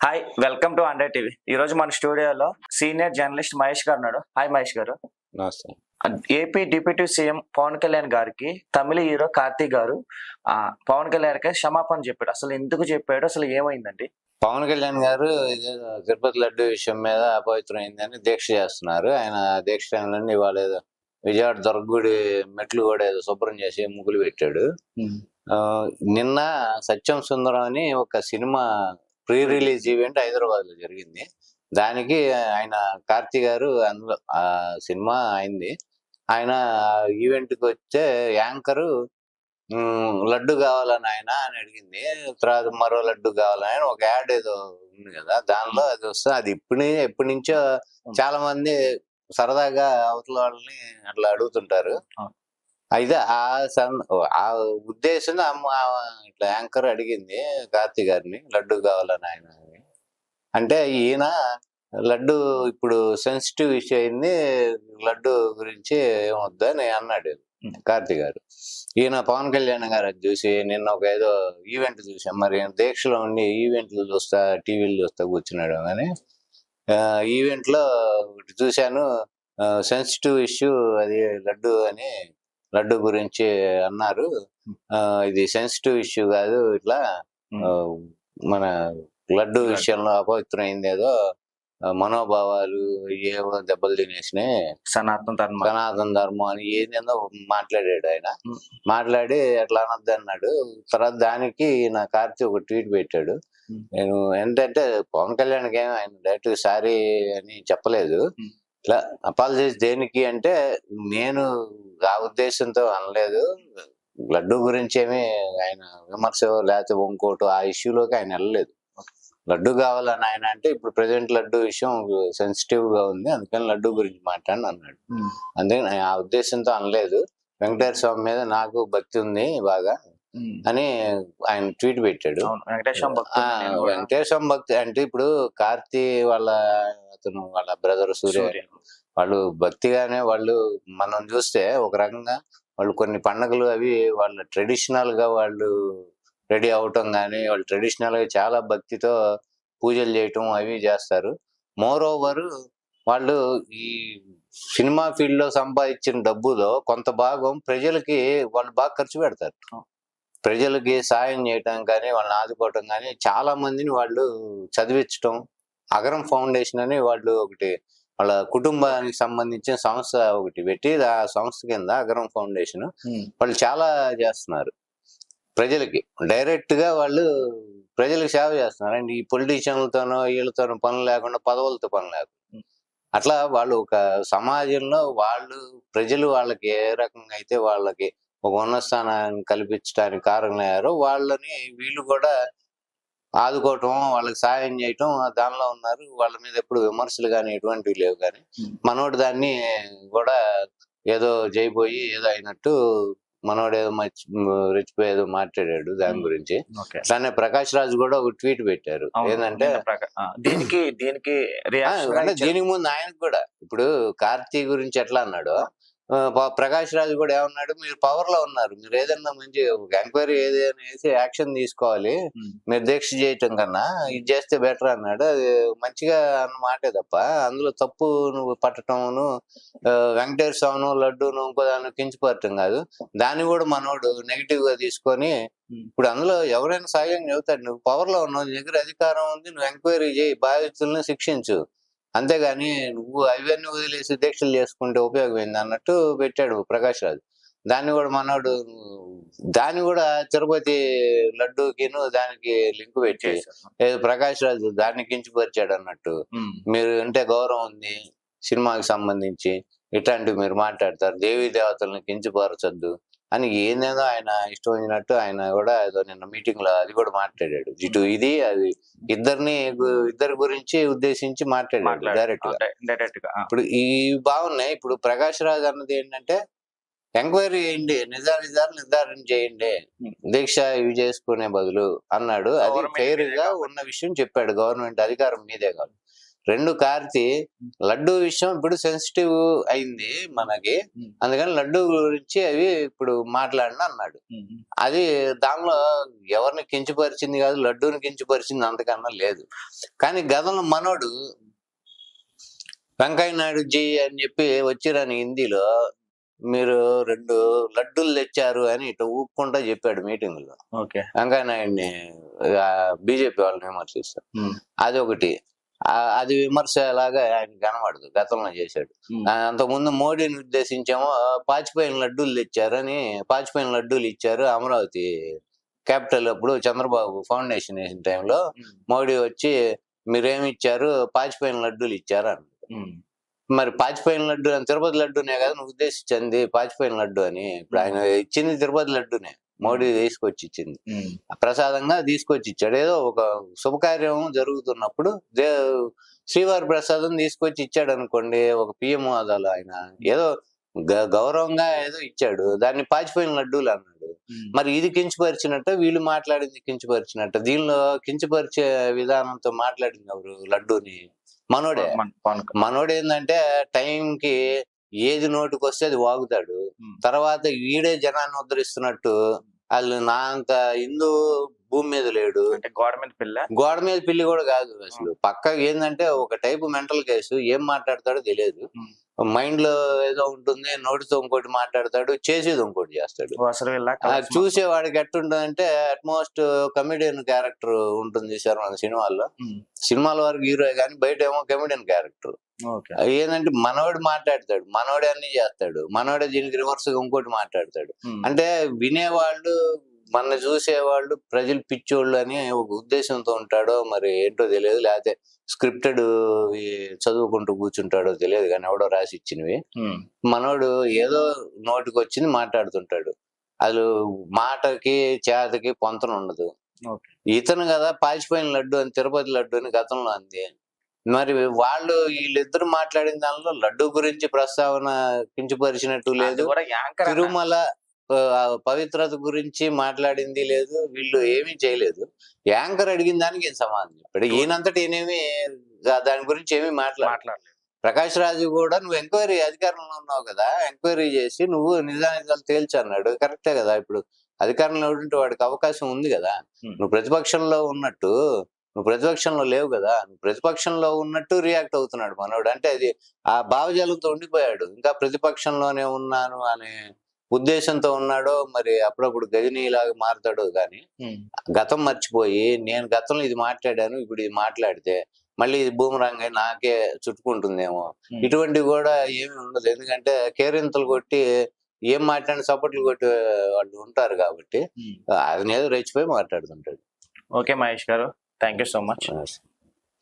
Hi, welcome to hundred TV. ఈ రోజు మన స్టూడియోలో సీనియర్ జర్నలిస్ట్ మహేష్ గారు ఉన్నాడు. హాయ్ మహేష్ గారు. నమస్తే. AP deputy CM Pavan Kalyan గారికి తమిళ హీరో కార్తీక్ గారు పవన్ కళ్యాణ్ గారికి క్షమాపణ చెప్పాడు. అసలు ఎందుకు చెప్పాడు, అసలు ఏమైందండి? పవన్ కళ్యాణ్ గారు ఇదేదో తిరుపతి లడ్డు విషయం మీద అపవిత్రమైందని దీక్ష చేస్తున్నారు. ఆయన దీక్ష టైంలో ఇవాళ ఏదో విజయవాడ దుర్గగుడి మెట్లు కూడా ఏదో శుభ్రం చేసి ముగ్గులు పెట్టాడు. నిన్న సత్యం సుందరం అని ఒక cinema pre release event Hyderabad లో జరిగింది. దానికి ఆయన కార్తీ గారు అందులో ఆ సినిమా అయింది. ఆయన ఈవెంట్ కి వచ్చే యాంకరు లడ్డు కావాలని ఆయన అని అడిగింది. తర్వాత మరో లడ్డు కావాలని ఒక యాడ్ ఏదో ఉంది కదా, దానిలో అది వస్తే అది ఎప్పటి నుంచో చాలా మంది సరదాగా అవతల వాళ్ళని అట్లా అడుగుతుంటారు. అయితే ఆ ఉద్దేశం ఇట్లా యాంకర్ అడిగింది కార్తీ గారిని లడ్డు కావాలని ఆయన. అంటే ఈయన లడ్డు ఇప్పుడు సెన్సిటివ్ ఇష్యూ అయింది, లడ్డు గురించి ఏమొద్దా అని అన్నాడు కార్తీ గారు. ఈయన పవన్ కళ్యాణ్ గారు అది చూసి నిన్న ఒక ఏదో ఈవెంట్ చూసాం, మరి దీక్షలో ఉండి ఈవెంట్లు చూస్తా టీవీలు చూస్తా కూర్చున్నాడు. కానీ ఈవెంట్ లో చూశాను, సెన్సిటివ్ ఇష్యూ అది లడ్డు అని, లడ్డు గురించి అన్నారు. ఇది సెన్సిటివ్ ఇష్యూ కాదు, ఇట్లా మన లడ్డు విషయంలో అపవిత్రమైంది, ఏదో మనోభావాలు ఏవో దెబ్బలు తినేసినాయి, సనాతన ధర్మం అని ఏదేందో మాట్లాడాడు ఆయన. మాట్లాడి అట్లా అనొద్దు అన్నాడు. తర్వాత దానికి నా కార్తీ ఒక ట్వీట్ పెట్టాడు. నేను ఏంటంటే పవన్ కళ్యాణ్కి ఏమి ఆయన డైరెక్ట్ సారీ అని చెప్పలేదు. ఇట్లా అపాలజైజ్ దేనికి అంటే, నేను ఆ ఉద్దేశంతో అనలేదు, లడ్డు గురించి ఏమి ఆయన విమర్శ లేకపోతే ఇంకోటి ఆ ఇష్యూలోకి ఆయన వెళ్ళలేదు. లడ్డు కావాలని ఆయన అంటే ఇప్పుడు ప్రెసెంట్ లడ్డు విషయం సెన్సిటివ్ గా ఉంది, అందుకని లడ్డు గురించి మాట్లాడి అన్నాడు. అందుకని ఆ ఉద్దేశంతో అనలేదు. వెంకటేశ్వర స్వామి మీద నాకు భక్తి ఉంది బాగా అని ఆయన ట్వీట్ పెట్టాడు. వెంకటేశ్వర స్వామి భక్తి అంటే ఇప్పుడు కార్తీ వాళ్ళ బ్రదర్ సూర్య వాళ్ళు భక్తిగానే వాళ్ళు మనం చూస్తే ఒక రకంగా వాళ్ళు కొన్ని పండుగలు అవి వాళ్ళ ట్రెడిషనల్ గా వాళ్ళు రెడీ అవటం కానీ, వాళ్ళు ట్రెడిషనల్ గా చాలా భక్తితో పూజలు చేయటం అవి చేస్తారు. మోర్ ఓవర్ వాళ్ళు ఈ సినిమా ఫీల్డ్ లో సంపాదించిన డబ్బులో కొంత భాగం ప్రజలకి వాళ్ళు బాగా ఖర్చు పెడతారు. ప్రజలకి సాయం చేయటం కానీ, వాళ్ళని ఆదుకోవటం కానీ, చాలా మందిని వాళ్ళు చదివించటం. అగరం ఫౌండేషన్ అని వాళ్ళు ఒకటి వాళ్ళ కుటుంబానికి సంబంధించిన సంస్థ ఒకటి పెట్టి, ఆ సంస్థ కింద అగరం ఫౌండేషన్ వాళ్ళు చాలా చేస్తున్నారు. ప్రజలకి డైరెక్ట్ గా వాళ్ళు ప్రజలకు సేవ చేస్తున్నారు. అండ్ ఈ పొలిటీషియన్లతోనో వీళ్ళతోనో పనులు లేకుండా, పదవులతో పనులు లేకుండా, అట్లా వాళ్ళు ఒక సమాజంలో వాళ్ళు ప్రజలు వాళ్ళకి ఏ రకంగా అయితే వాళ్ళకి ఒక ఉన్నత స్థానాన్ని కల్పించడానికి కారణమయ్యారో వాళ్ళని వీళ్ళు కూడా ఆదుకోవటం, వాళ్ళకి సాయం చేయటం దానిలో ఉన్నారు. వాళ్ళ మీద ఎప్పుడు విమర్శలు కానీ ఎటువంటివి లేవు. కానీ మనోడు దాన్ని కూడా ఏదో జైపోయి ఏదో అయినట్టు మనోడు ఏదో రెచ్చిపోయి ఏదో మాట్లాడాడు దాని గురించి. అట్లానే ప్రకాష్ రాజ్ కూడా ఒక ట్వీట్ పెట్టారు. ఏంటంటే దీనికి ముందు ఆయనకు కూడా ఇప్పుడు కార్తీ గురించి ఎట్లా అన్నాడో ప్రకాష్ రాజ్ కూడా ఏమన్నాడు, మీరు పవర్ లో ఉన్నారు, మీరు ఏదన్నా మంచి ఎంక్వైరీ ఏదైనా వేసి యాక్షన్ తీసుకోవాలి, మీరు దీక్ష చేయటం కన్నా ఇది చేస్తే బెటర్ అన్నాడు. అది మంచిగా అన్న మాటే తప్ప అందులో తప్పు నువ్వు పట్టటంను, వెంకటేశ్వర స్వామిను లడ్డూను ఇంకో దాన్ని కించిపడటం కాదు. దాన్ని కూడా మనోడు నెగిటివ్ గా తీసుకొని ఇప్పుడు అందులో ఎవరైనా సాయం చెబుతాడు, నువ్వు పవర్ లో ఉన్నావు, నీ దగ్గర అధికారం ఉంది, నువ్వు ఎంక్వైరీ చేయి, బాధితులను శిక్షించు, అంతేగాని నువ్వు అవన్నీ వదిలేసి దీక్షలు చేసుకుంటే ఉపయోగమైంది అన్నట్టు పెట్టాడు ప్రకాష్ రాజు. దాన్ని కూడా మనోడు దాన్ని కూడా తిరుపతి లడ్డూకిను దానికి లింక్ పెట్టి ప్రకాష్ రాజు దాన్ని కించిపరిచాడు అన్నట్టు. మీరు అంటే గౌరవం ఉంది సినిమాకి సంబంధించి, ఇట్లాంటివి మీరు మాట్లాడతారు, దేవీ దేవతలను కించిపరచొద్దు అని ఏందేదో ఆయన ఇష్టం వచ్చినట్టు ఆయన కూడా ఏదో నిన్న మీటింగ్ లో అది కూడా మాట్లాడాడు. ఇటు ఇది అది ఇద్దరి గురించి ఉద్దేశించి మాట్లాడాడు డైరెక్ట్ గా. ఇప్పుడు ఈ బాగున్నాయి. ఇప్పుడు ప్రకాష్ రాజ్ అన్నది ఏంటంటే ఎంక్వైరీ చేయండి, నిజాలు నిర్ధారణ చేయండి, దీక్ష ఇవి చేసుకునే బదులు అన్నాడు. అది ఫెయిర్ గా ఉన్న విషయం చెప్పాడు. గవర్నమెంట్ అధికారం మీదే కాదు. రెండు కార్తి లడ్డు విషయం ఇప్పుడు సెన్సిటివ్ అయింది మనకి, అందుకని లడ్డు గురించి అవి ఇప్పుడు మాట్లాడిన అన్నాడు. అది దానిలో ఎవరిని కించపరిచింది కాదు, లడ్డూని కించపరిచింది అంతకన్నా లేదు. కానీ గతంలో మనోడు వెంకయ్య నాయుడు జీ అని చెప్పి వచ్చిరని హిందీలో మీరు 2 లడ్డూలు తెచ్చారు అని ఇట్లా ఊపుకుంటా చెప్పాడు మీటింగ్ లో. ఓకే. వెంకయ్య నాయుడిని బీజేపీ వాళ్ళని విమర్శిస్తారు. అది ఒకటి, అది విమర్శ లాగా ఆయన కనబడదు, గతంలో చేశాడు. అంతకుముందు మోడీని ఉద్దేశించేమో పాచిపోయిన లడ్డూలు తెచ్చారని, పాచిపోయిన లడ్డూలు ఇచ్చారు అమరావతి క్యాపిటల్ అప్పుడు చంద్రబాబు ఫౌండేషన్ వేసిన టైంలో మోడీ వచ్చి మీరేమి ఇచ్చారు, పాచిపోయిన లడ్డూలు ఇచ్చారు అన్నాడు. మరి పాచిపోయిన లడ్డు అని తిరుపతి లడ్డూనే కదా నువ్వు ఉద్దేశించింది, పాచిపోయిన లడ్డు అని. ఇప్పుడు ఆయన ఇచ్చింది తిరుపతి లడ్డూనే, మోడీ తీసుకొచ్చి ఇచ్చింది, ప్రసాదంగా తీసుకొచ్చి ఇచ్చాడు. ఏదో ఒక శుభకార్యం జరుగుతున్నప్పుడు శ్రీవారి ప్రసాదం తీసుకొచ్చి ఇచ్చాడు అనుకోండి, ఒక పిఎం హోదాలో ఆయన ఏదో గౌరవంగా ఏదో ఇచ్చాడు, దాన్ని పాచిపోయిన లడ్డూలు అన్నాడు. మరి ఇది కించపరిచినట్ట, వీళ్ళు మాట్లాడింది కించపరిచినట్ట? దీనిలో కించపరిచే విధానంతో మాట్లాడింది ఎవరు? లడ్డూని మనోడే. మనోడు ఏంటంటే టైంకి ఏది నోటికి వస్తే అది వాగుతాడు, తర్వాత వీడే జనాన్ని ఉద్ధరిస్తున్నట్టు. వాళ్ళు నా అంత హిందూ భూమి మీద లేడు, గోడ మీద పిల్లి కూడా కాదు అసలు. పక్కకి ఏంటంటే ఒక టైపు మెంటల్ కేసు, ఏం మాట్లాడతాడో తెలియదు, మైండ్ లో ఏదో ఉంటుంది, నోటితో ఇంకోటి మాట్లాడతాడు, చేసేది ఇంకోటి చేస్తాడు. చూసేవాడికి ఎట్టుంటుందంటే అట్మోస్ట్ కమెడియన్ క్యారెక్టర్ ఉంటుంది సార్ మన సినిమాల్లో. సినిమాల వరకు హీరో కానీ బయట ఏమో కమెడియన్ క్యారెక్టర్. ఏంటంటే మనోడు మాట్లాడతాడు, మనోడే అన్ని చేస్తాడు, మనోడే దీనికి రివర్స్ గా ఇంకోటి మాట్లాడతాడు. అంటే వినేవాళ్ళు, మన చూసేవాళ్ళు ప్రజలు పిచ్చోళ్ళు అని ఒక ఉద్దేశంతో ఉంటాడో మరి ఏంటో తెలియదు, లేకపోతే స్క్రిప్టెడ్ చదువుకుంటూ కూర్చుంటాడో తెలియదు, కానీ ఎవడో రాసి ఇచ్చినవి. మనోడు ఏదో నోటికి వచ్చింది మాట్లాడుతుంటాడు, అసలు మాటకి చేతకి పొంతన ఉండదు. ఇతను కదా పాచిపోయిన లడ్డు అని తిరుపతి లడ్డు అని గతంలో అంది. మరి వీళ్ళిద్దరు మాట్లాడిన దానిలో లడ్డు గురించి ప్రస్తావన కించపరిచినట్టు లేదు, తిరుమల పవిత్రత గురించి మాట్లాడింది లేదు, వీళ్ళు ఏమీ చేయలేదు. యాంకర్ అడిగిన దానికి ఏం సమాధానం చెప్పాడు? ఈయనంతటి ఈయనేమి దాని గురించి ఏమీ మాట్లాడలేదు. ప్రకాష్ రాజు కూడా నువ్వు ఎంక్వైరీ అధికారంలో ఉన్నావు కదా, ఎంక్వైరీ చేసి నువ్వు నిజానిజాలు తేల్చి అన్నాడు. కరెక్టే కదా, ఇప్పుడు అధికారంలో ఉంటే వాడికి అవకాశం ఉంది కదా. నువ్వు ప్రతిపక్షంలో ఉన్నట్టు నువ్వు ప్రతిపక్షంలో లేవు కదా, నువ్వు ప్రతిపక్షంలో ఉన్నట్టు రియాక్ట్ అవుతున్నాడు మనోడు. అంటే అది ఆ భావజాలంతో ఉండిపోయాడు, ఇంకా ప్రతిపక్షంలోనే ఉన్నాను అనే ఉద్దేశంతో ఉన్నాడో మరి అప్పుడప్పుడు గజనీలాగా మారుతాడో గాని గతం మర్చిపోయి నేను గతంలో ఇది మాట్లాడాను ఇప్పుడు ఇది మాట్లాడితే మళ్ళీ ఇది బూమరాంగ్ అయి నాకే చుట్టుకుంటుందేమో, ఇటువంటివి కూడా ఏమి ఉండదు. ఎందుకంటే కేరింతలు కొట్టి ఏం మాట్లాడిన సపోర్ట్లు కొట్టి వాళ్ళు ఉంటారు కాబట్టి అది ఏదో రెచ్చిపోయి మాట్లాడుతుంటాడు. ఓకే మహేష్ గారు, థ్యాంక్ యూ సో మచ్.